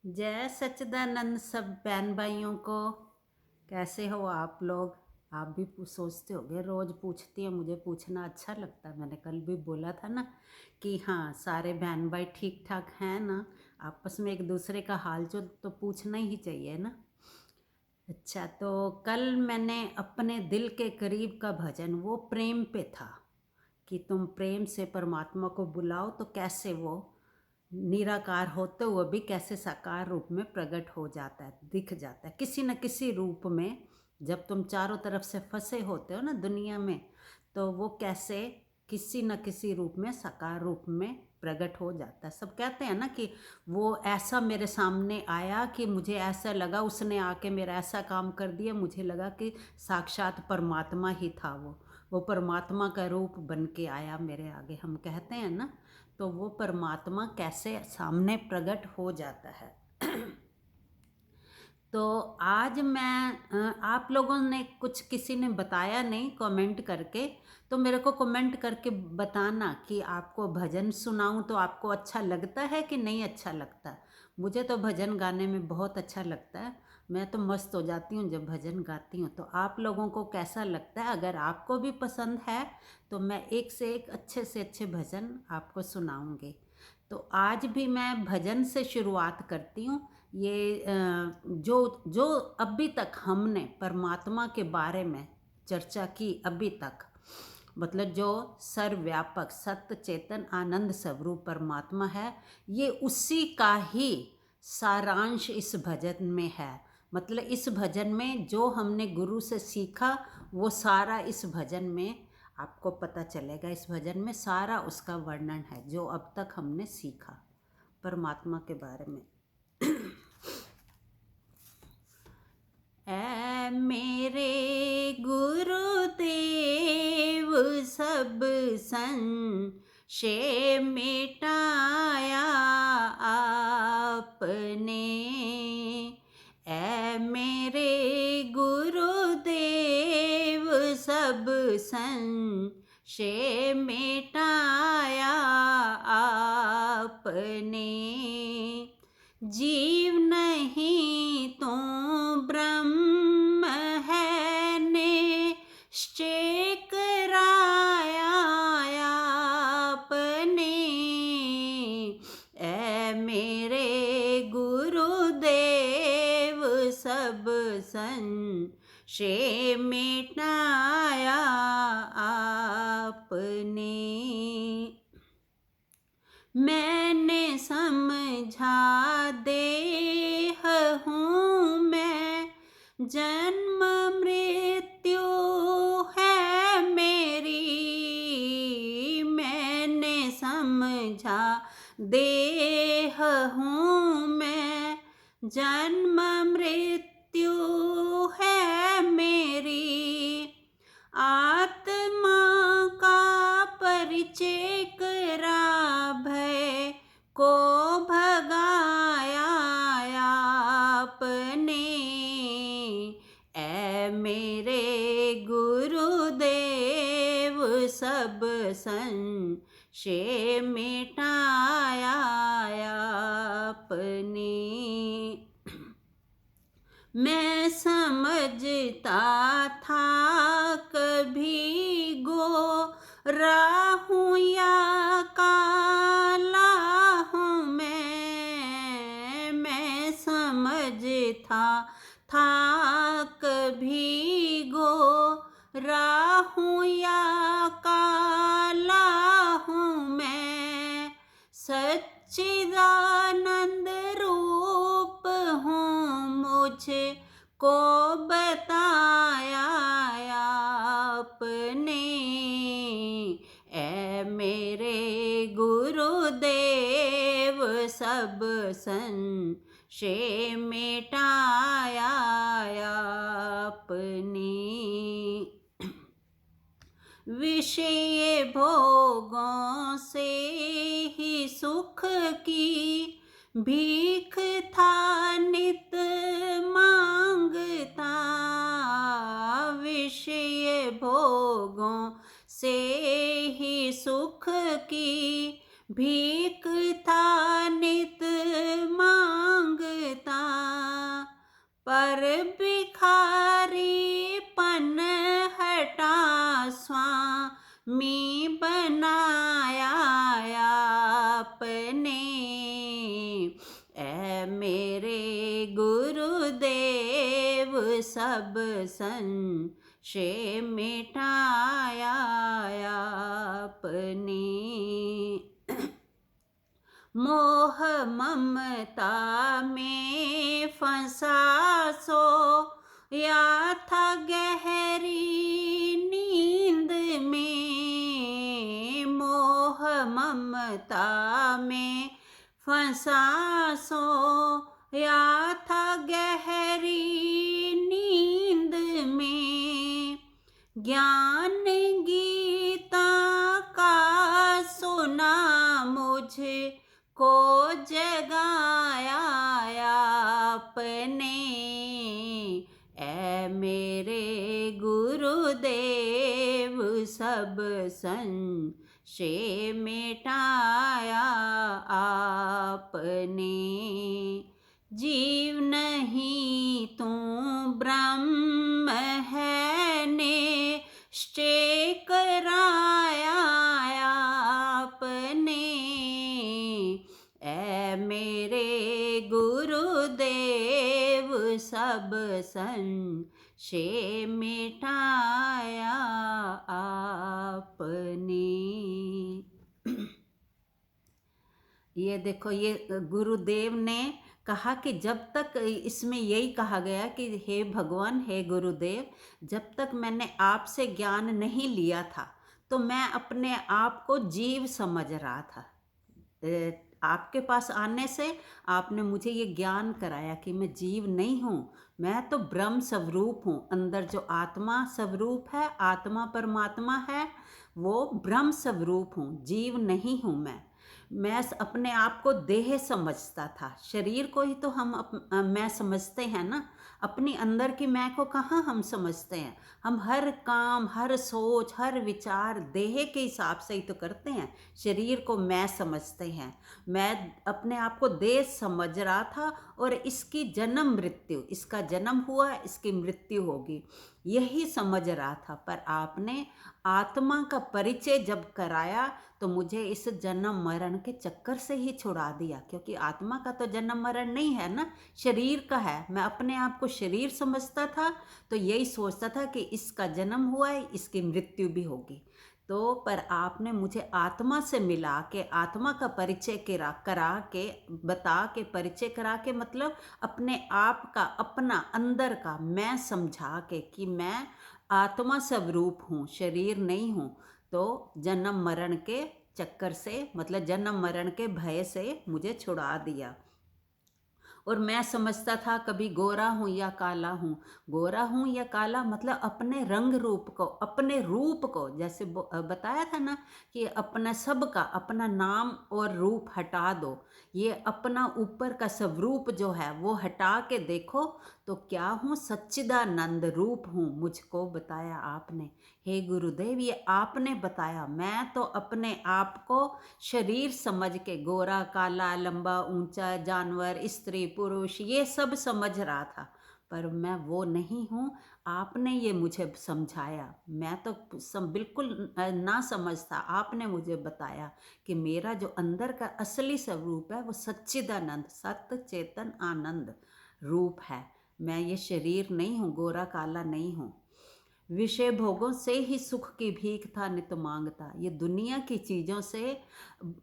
जय सच्चिदानंद सब बहन भाइयों को। कैसे हो आप लोग? आप भी सोचते होगे, रोज़ पूछती है, मुझे पूछना अच्छा लगता है। मैंने कल भी बोला था ना कि हाँ, सारे बहन भाई ठीक ठाक हैं ना। आपस में एक दूसरे का हाल चाल तो पूछना ही चाहिए ना। अच्छा, तो कल मैंने अपने दिल के करीब का भजन, वो प्रेम पे था कि तुम प्रेम से परमात्मा को बुलाओ तो कैसे वो निराकार होते हुए भी कैसे साकार रूप में प्रकट हो जाता है, दिख जाता है किसी न किसी रूप में। जब तुम चारों तरफ से फंसे होते हो ना दुनिया में, तो वो कैसे किसी न किसी रूप में साकार रूप में प्रकट हो जाता है। सब कहते हैं ना कि वो ऐसा मेरे सामने आया कि मुझे ऐसा लगा, उसने आके मेरा ऐसा काम कर दिया, मुझे लगा कि साक्षात परमात्मा ही था वो परमात्मा का रूप बन के आया मेरे आगे, हम कहते हैं ना। तो वो परमात्मा कैसे सामने प्रकट हो जाता है। तो आज मैं आप लोगों ने कुछ, किसी ने बताया नहीं कमेंट करके, तो मेरे को कमेंट करके बताना कि आपको भजन सुनाऊं तो आपको अच्छा लगता है कि नहीं अच्छा लगता। मुझे तो भजन गाने में बहुत अच्छा लगता है। मैं तो मस्त हो जाती हूँ जब भजन गाती हूँ। तो आप लोगों को कैसा लगता है? अगर आपको भी पसंद है तो मैं एक से एक अच्छे से अच्छे भजन आपको सुनाऊंगी। तो आज भी मैं भजन से शुरुआत करती हूँ। ये जो जो अभी तक हमने परमात्मा के बारे में चर्चा की अभी तक, मतलब जो सर्वव्यापक सत्य चेतन आनंद स्वरूप परमात्मा है, ये उसी का ही सारांश इस भजन में है। मतलब इस भजन में जो हमने गुरु से सीखा वो सारा इस भजन में आपको पता चलेगा। इस भजन में सारा उसका वर्णन है जो अब तक हमने सीखा परमात्मा के बारे में। ऐ मेरे गुरुदेव सब संशय मिटाया आपने। ऐ मेरे गुरुदेव सब संशय मिटाया आपने। जीव नहीं तो ब्रह्म है निश्चय कराया आपने। ऐ मेरे गुरुदेव सब संशय मिटाया आपने। मैंने समझा देह हूँ मैं, जन्म मृत्यु है मेरी। मैंने समझा देह हूँ मैं, जन्म मृत्यु है मेरी। आत्मा का परिचय करा भय को भगाया आपने। ऐ मेरे गुरुदेव सब संशय मिटाया आपने। मैं समझता था कभी गोरा हूँ या काला हूँ मैं समझता था कभी गोरा हूँ या काला हूँ मैं। सच्चिदानंद रूप हूँ मुझे को बताया आपने। ऐ मेरे गुरुदेव सब संशय मिटाया आपने। विषय भोगों से ही सुख की भीख था नित मांगता। विषय भोगों से ही सुख की भीख था नित मांगता। हर भिखारीपन हटा स्वामी बनाया आपने। ऐ मेरे गुरुदेव सब संशय मिटाया आपने। मोह ममता में फंसा सोया था गहरी नींद में। मोह ममता में फंसा सोया था गहरी नींद में। ज्ञान गीता का सुना मुझे को जगाया आपने। ऐ मेरे गुरुदेव सब संशय मिटाया आपने। जीव नहीं तू ब्रह्म है निश्चय कराया आपने। ऐ मेरे गुरुदेव सब संशय मिटाया आपने। ये देखो, ये गुरुदेव ने कहा कि जब तक इसमें यही कहा गया कि हे भगवान, हे गुरुदेव, जब तक मैंने आपसे ज्ञान नहीं लिया था तो मैं अपने आप को जीव समझ रहा था। आपके पास आने से आपने मुझे ये ज्ञान कराया कि मैं जीव नहीं हूँ, मैं तो ब्रह्म स्वरूप हूँ। अंदर जो आत्मा स्वरूप है, आत्मा परमात्मा है, वो ब्रह्म स्वरूप हूँ, जीव नहीं हूँ मैं अपने आप को देह समझता था। शरीर को ही तो हम मैं समझते हैं ना, अपनी अंदर की मैं को कहाँ हम समझते हैं। हम हर काम, हर सोच, हर विचार देह के हिसाब से ही तो करते हैं। शरीर को मैं समझते हैं। मैं अपने आप को देह समझ रहा था और इसकी जन्म मृत्यु, इसका जन्म हुआ, इसकी मृत्यु होगी, यही समझ रहा था। पर आपने आत्मा का परिचय जब कराया तो मुझे इस जन्म मरण के चक्कर से ही छुड़ा दिया, क्योंकि आत्मा का तो जन्म मरण नहीं है ना, शरीर का है। मैं अपने आप को शरीर समझता था तो यही सोचता था कि इसका जन्म हुआ है, इसकी मृत्यु भी होगी। तो पर आपने मुझे आत्मा से मिला के, आत्मा का परिचय करा के, बता के, परिचय करा के, मतलब अपने आप का, अपना अंदर का मैं समझा के कि मैं आत्मा स्वरूप हूँ, शरीर नहीं हूँ। तो जन्म मरण के चक्कर से, मतलब जन्म मरण के भय से मुझे छुड़ा दिया। और मैं समझता था कभी गोरा हूँ या काला हूँ, गोरा हूँ या काला, मतलब अपने रंग रूप को, अपने रूप को, जैसे बताया था ना कि अपना सबका अपना नाम और रूप हटा दो, ये अपना ऊपर का स्वरूप जो है वो हटा के देखो तो क्या हूँ, सच्चिदानंद रूप हूँ, मुझको बताया आपने। हे गुरुदेव, ये आपने बताया। मैं तो अपने आप को शरीर समझ के गोरा काला लंबा ऊंचा जानवर स्त्री पुरुष ये सब समझ रहा था, पर मैं वो नहीं हूँ। आपने ये मुझे समझाया। मैं तो बिल्कुल ना समझता, आपने मुझे बताया कि मेरा जो अंदर का असली स्वरूप है वो सच्चिदानंद, सत्य चेतन आनंद रूप है। मैं ये शरीर नहीं हूँ, गोरा काला नहीं हूँ। विषय भोगों से ही सुख की भीख था नित मांगता। ये दुनिया की चीज़ों से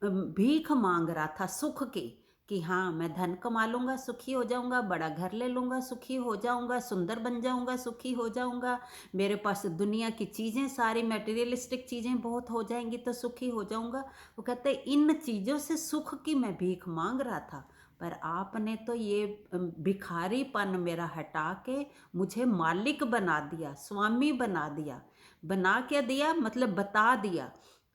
भीख मांग रहा था सुख की, कि हाँ मैं धन कमा लूँगा सुखी हो जाऊँगा, बड़ा घर ले लूँगा सुखी हो जाऊँगा, सुंदर बन जाऊँगा सुखी हो जाऊँगा, मेरे पास दुनिया की चीज़ें सारी मटेरियलिस्टिक चीज़ें बहुत हो जाएंगी तो सुखी हो जाऊँगा। वो कहते इन चीज़ों से सुख की मैं भीख मांग रहा था, पर आपने तो ये भिखारीपन मेरा हटा के मुझे मालिक बना दिया, स्वामी बना दिया। बना क्या दिया, मतलब बता दिया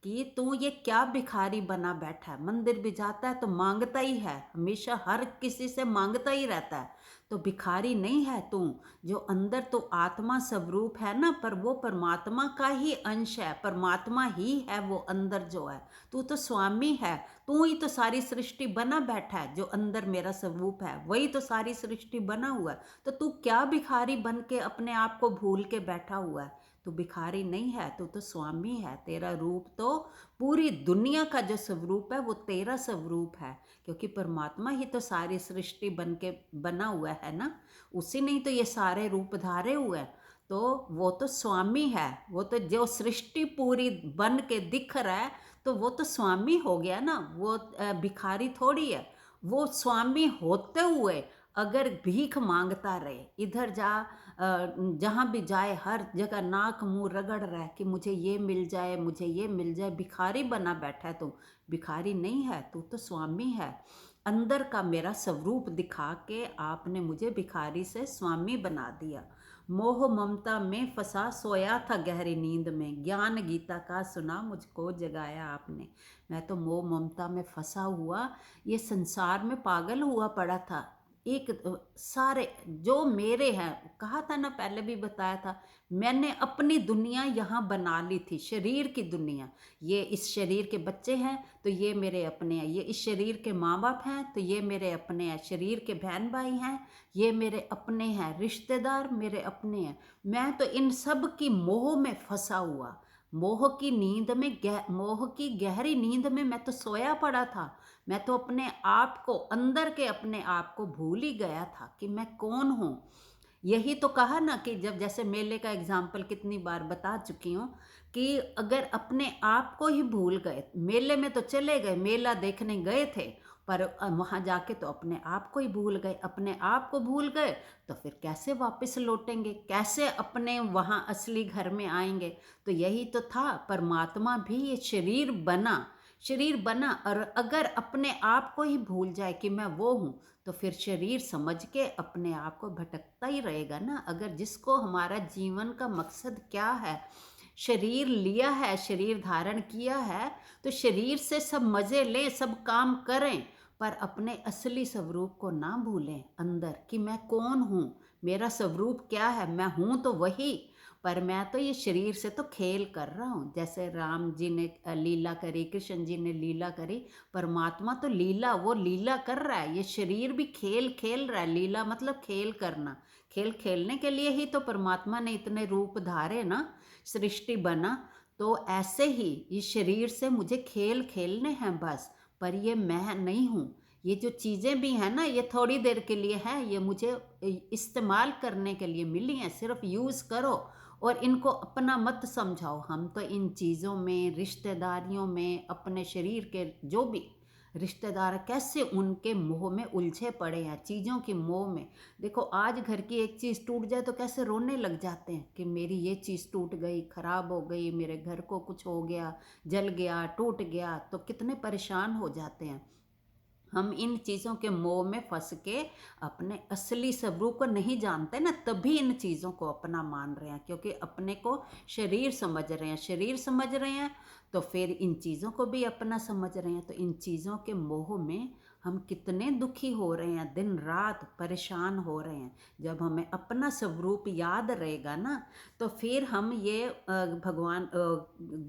कि तू ये क्या भिखारी बना बैठा है, मंदिर भी जाता है तो मांगता ही है, हमेशा हर किसी से मांगता ही रहता है। तो भिखारी नहीं है तू, जो अंदर तो आत्मा स्वरूप है ना, पर वो परमात्मा का ही अंश है, परमात्मा ही है वो अंदर जो है। तू तो स्वामी है, तू ही तो सारी सृष्टि बना बैठा है, जो अंदर मेरा स्वरूप है वही तो सारी सृष्टि बना हुआ है। तो तू क्या भिखारी बन के अपने आप को भूल के बैठा हुआ है? तू भिखारी नहीं है, तू तो स्वामी है। तेरा रूप तो पूरी दुनिया का जो स्वरूप है वो तेरा स्वरूप है, क्योंकि परमात्मा ही तो सारी सृष्टि बन के बना हुआ है ना, उसी ने ही तो ये सारे रूप धारे हुए हैं। तो वो तो स्वामी है, वो तो जो सृष्टि पूरी बन के दिख रहा है तो वो तो स्वामी हो गया ना, वो भिखारी थोड़ी है। वो स्वामी होते हुए अगर भीख मांगता रहे, इधर जा जहाँ भी जाए हर जगह नाक मुंह रगड़ रहा है कि मुझे ये मिल जाए, मुझे ये मिल जाए, भिखारी बना बैठा है तू। भिखारी नहीं है, तू तो स्वामी है। अंदर का मेरा स्वरूप दिखा के आपने मुझे भिखारी से स्वामी बना दिया। मोह ममता में फंसा सोया था गहरी नींद में, ज्ञान गीता का सुना मुझको जगाया आपने। मैं तो मोह ममता में फंसा हुआ ये संसार में पागल हुआ पड़ा था। एक सारे जो मेरे हैं, कहा था ना, पहले भी बताया था, मैंने अपनी दुनिया यहाँ बना ली थी, शरीर की दुनिया। ये इस शरीर के बच्चे हैं तो ये मेरे अपने हैं, ये इस शरीर के माँ बाप हैं तो ये मेरे अपने हैं, शरीर के बहन भाई हैं ये मेरे अपने हैं, रिश्तेदार मेरे अपने हैं। मैं तो इन सब की मोह में फंसा हुआ, मोह की नींद में मोह की गहरी नींद में मैं तो सोया पड़ा था। मैं तो अपने आप को, अंदर के अपने आप को भूल ही गया था कि मैं कौन हूँ। यही तो कहा ना कि जब, जैसे मेले का एग्जाम्पल कितनी बार बता चुकी हूँ, कि अगर अपने आप को ही भूल गए, मेले में तो चले गए, मेला देखने गए थे, पर वहाँ जाके तो अपने आप को ही भूल गए। अपने आप को भूल गए तो फिर कैसे वापस लौटेंगे, कैसे अपने वहाँ असली घर में आएंगे? तो यही तो था, परमात्मा भी ये शरीर बना, शरीर बना, और अगर अपने आप को ही भूल जाए कि मैं वो हूँ, तो फिर शरीर समझ के अपने आप को भटकता ही रहेगा ना। अगर जिसको हमारा जीवन का मकसद क्या है, शरीर लिया है, शरीर धारण किया है, तो शरीर से सब मज़े लें, सब काम करें, पर अपने असली स्वरूप को ना भूलें अंदर, कि मैं कौन हूँ, मेरा स्वरूप क्या है। मैं हूँ तो वही, पर मैं तो ये शरीर से तो खेल कर रहा हूँ। जैसे राम जी ने लीला करी, कृष्ण जी ने लीला करी, परमात्मा तो लीला, वो लीला कर रहा है, ये शरीर भी खेल खेल रहा है। लीला मतलब खेल करना, खेल खेलने के लिए ही तो परमात्मा ने इतने रूप धारे ना, सृष्टि बना। तो ऐसे ही ये शरीर से मुझे खेल खेलने हैं बस, पर ये मैं नहीं हूँ। ये जो चीज़ें भी हैं ना, ये थोड़ी देर के लिए है, ये मुझे इस्तेमाल करने के लिए मिली हैं, सिर्फ यूज़ करो और इनको अपना मत समझाओ। हम तो इन चीज़ों में, रिश्तेदारियों में, अपने शरीर के जो भी रिश्तेदार कैसे उनके मोह में उलझे पड़े हैं, चीज़ों की मोह में। देखो, आज घर की एक चीज़ टूट जाए तो कैसे रोने लग जाते हैं कि मेरी ये चीज़ टूट गई, खराब हो गई, मेरे घर को कुछ हो गया, जल गया, टूट गया, तो कितने परेशान हो जाते हैं। हम इन चीज़ों के मोह में फंस के अपने असली स्वरूप को नहीं जानते ना, तभी इन चीज़ों को अपना मान रहे हैं, क्योंकि अपने को शरीर समझ रहे हैं, शरीर समझ रहे हैं तो फिर इन चीज़ों को भी अपना समझ रहे हैं। तो इन चीज़ों के मोह में हम कितने दुखी हो रहे हैं, दिन रात परेशान हो रहे हैं। जब हमें अपना स्वरूप याद रहेगा ना, तो फिर हम ये भगवान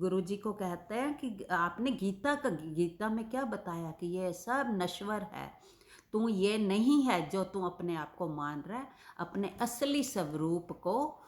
गुरु जी को कहते हैं कि आपने गीता में क्या बताया कि ये सब नश्वर है, तू ये नहीं है जो तू अपने आप को मान रहा है। अपने असली स्वरूप को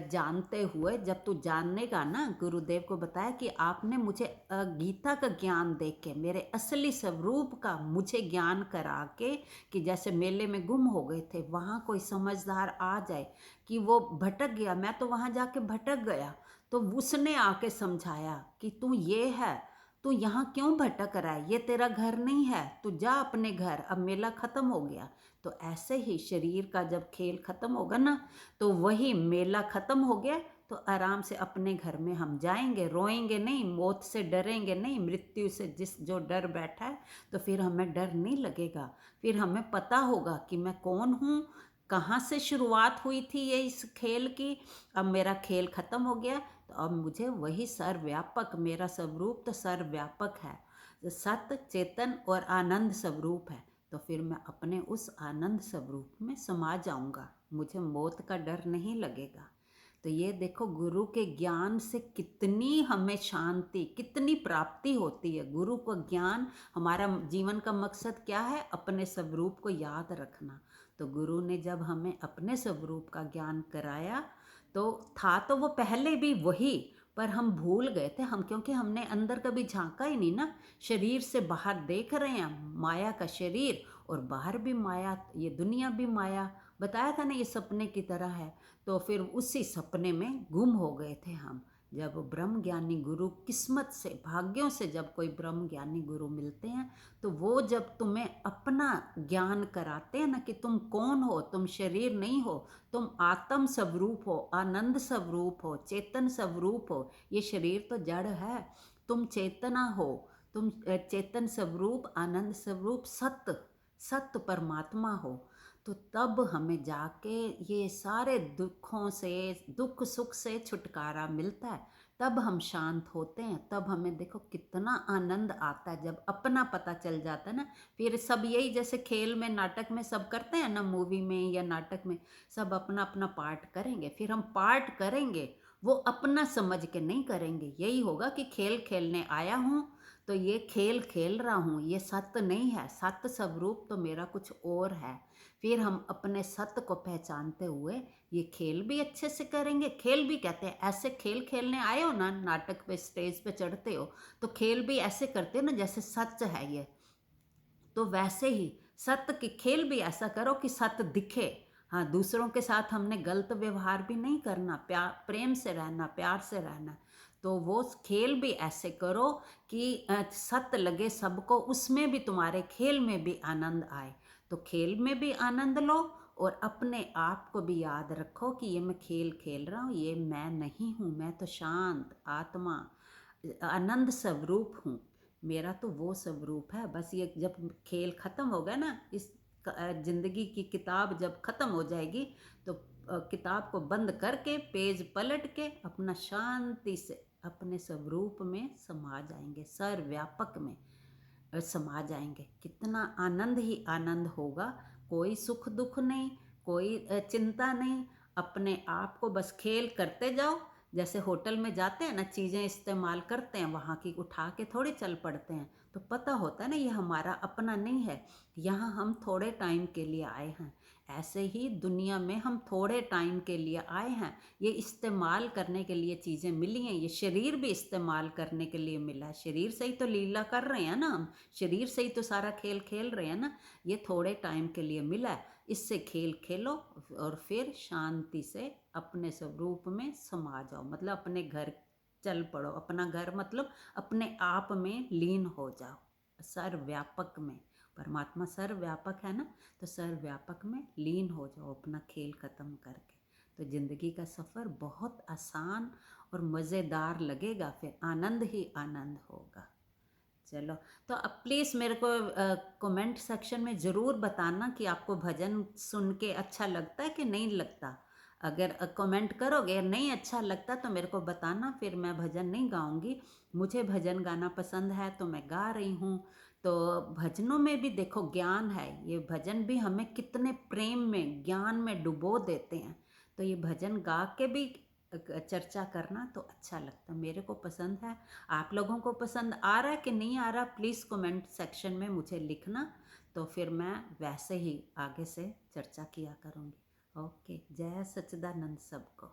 जानते हुए जब तू जानेगा ना, गुरुदेव को बताया कि आपने मुझे गीता का ज्ञान दे के, मेरे असली स्वरूप का मुझे ज्ञान करा के, कि जैसे मेले में गुम हो गए थे, वहाँ कोई समझदार आ जाए कि वो भटक गया, मैं तो वहाँ जाके भटक गया, तो उसने आके समझाया कि तू ये है, तू यहाँ क्यों भटक रहा है, ये तेरा घर नहीं है, तू जा अपने घर, अब मेला ख़त्म हो गया। तो ऐसे ही शरीर का जब खेल ख़त्म होगा ना, तो वही मेला ख़त्म हो गया, तो आराम से अपने घर में हम जाएंगे, रोएंगे नहीं, मौत से डरेंगे नहीं, मृत्यु से जिस जो डर बैठा है, तो फिर हमें डर नहीं लगेगा। फिर हमें पता होगा कि मैं कौन हूँ, कहाँ से शुरुआत हुई थी ये इस खेल की, अब मेरा खेल ख़त्म हो गया, तो अब मुझे वही सर्वव्यापक, मेरा स्वरूप तो सर्वव्यापक है, तो सत्य चेतन और आनंद स्वरूप है। तो फिर मैं अपने उस आनंद स्वरूप में समा जाऊंगा, मुझे मौत का डर नहीं लगेगा। तो ये देखो गुरु के ज्ञान से कितनी हमें शांति, कितनी प्राप्ति होती है। गुरु को ज्ञान, हमारा जीवन का मकसद क्या है? अपने स्वरूप को याद रखना। तो गुरु ने जब हमें अपने स्वरूप का ज्ञान कराया, तो था तो वो पहले भी वही, पर हम भूल गए थे, हम क्योंकि हमने अंदर कभी झांका ही नहीं ना। शरीर से बाहर देख रहे हैं, माया का शरीर, और बाहर भी माया, ये दुनिया भी माया, बताया था ना, ये सपने की तरह है। तो फिर उसी सपने में गुम हो गए थे हम। जब ब्रह्म ज्ञानी गुरु, किस्मत से, भाग्यों से जब कोई ब्रह्म ज्ञानी गुरु मिलते हैं, तो वो जब तुम्हें अपना ज्ञान कराते हैं ना, कि तुम कौन हो, तुम शरीर नहीं हो, तुम आत्म स्वरूप हो, आनंद स्वरूप हो, चेतन स्वरूप हो। ये शरीर तो जड़ है, तुम चेतना हो, तुम चेतन स्वरूप, आनंद स्वरूप, सत्य सत्य परमात्मा हो। तो तब हमें जाके ये सारे दुखों से, दुख सुख से छुटकारा मिलता है, तब हम शांत होते हैं। तब हमें देखो कितना आनंद आता है जब अपना पता चल जाता है ना। फिर सब यही, जैसे खेल में, नाटक में सब करते हैं ना, मूवी में या नाटक में, सब अपना अपना पार्ट करेंगे, फिर हम पार्ट करेंगे, वो अपना समझ के नहीं करेंगे। यही होगा कि खेल खेलने आया हूँ, तो ये खेल खेल रहा हूँ, ये सत्य नहीं है, सत्य स्वरूप तो मेरा कुछ और है। फिर हम अपने सत्य को पहचानते हुए ये खेल भी अच्छे से करेंगे। खेल भी कहते हैं, ऐसे खेल खेलने आए हो ना, नाटक पे स्टेज पे चढ़ते हो, तो खेल भी ऐसे करते हो ना जैसे सच है ये। तो वैसे ही सत्य की खेल भी ऐसा करो कि सत्य दिखे। हाँ, दूसरों के साथ हमने गलत व्यवहार भी नहीं करना, प्यार, प्रेम से रहना, प्यार से रहना। तो वो खेल भी ऐसे करो कि सत्य लगे सबको, उसमें भी, तुम्हारे खेल में भी आनंद आए। तो खेल में भी आनंद लो, और अपने आप को भी याद रखो कि ये मैं खेल खेल रहा हूँ, ये मैं नहीं हूँ, मैं तो शांत आत्मा, आनंद स्वरूप हूँ। मेरा तो वो स्वरूप है। बस ये जब खेल ख़त्म हो गया ना, इस ज़िंदगी की किताब जब ख़त्म हो जाएगी, तो किताब को बंद करके, पेज पलट के, अपना शांति से अपने स्वरूप में समा जाएंगे, सर्वव्यापक में समा जाएंगे। कितना आनंद ही आनंद होगा, कोई सुख दुख नहीं, कोई चिंता नहीं। अपने आप को बस खेल करते जाओ। जैसे होटल में जाते हैं ना, चीज़ें इस्तेमाल करते हैं, वहाँ की उठा के थोड़ी चल पड़ते हैं, तो पता होता है ना ये हमारा अपना नहीं है, यहाँ हम थोड़े टाइम के लिए आए हैं। ऐसे ही दुनिया में हम थोड़े टाइम के लिए आए हैं, ये इस्तेमाल करने के लिए चीज़ें मिली हैं, ये शरीर भी इस्तेमाल करने के लिए मिला है। शरीर से ही तो लीला कर रहे हैं ना हम, शरीर से ही तो सारा खेल खेल रहे हैं ना। ये थोड़े टाइम के लिए मिला है, इससे खेल खेलो, और फिर शांति से अपने स्वरूप में समा जाओ, मतलब अपने घर चल पड़ो। अपना घर मतलब अपने आप में लीन हो जाओ, सर्वव्यापक में। परमात्मा सर्वव्यापक है ना, तो सर्वव्यापक में लीन हो जाओ अपना खेल ख़त्म करके। तो ज़िंदगी का सफ़र बहुत आसान और मज़ेदार लगेगा, फिर आनंद ही आनंद होगा। चलो, तो अब प्लीज़ मेरे को कमेंट सेक्शन में ज़रूर बताना कि आपको भजन सुन के अच्छा लगता है कि नहीं लगता। अगर कमेंट करोगे, नहीं अच्छा लगता तो मेरे को बताना, फिर मैं भजन नहीं गाऊंगी। मुझे भजन गाना पसंद है तो मैं गा रही हूँ। तो भजनों में भी देखो ज्ञान है, ये भजन भी हमें कितने प्रेम में, ज्ञान में डुबो देते हैं। तो ये भजन गा के भी चर्चा करना तो अच्छा लगता, मेरे को पसंद है। आप लोगों को पसंद आ रहा है कि नहीं आ रहा, प्लीज़ कमेंट सेक्शन में मुझे लिखना, तो फिर मैं वैसे ही आगे से चर्चा किया करूँगी। ओके, जय सच्चिदानंद सबको।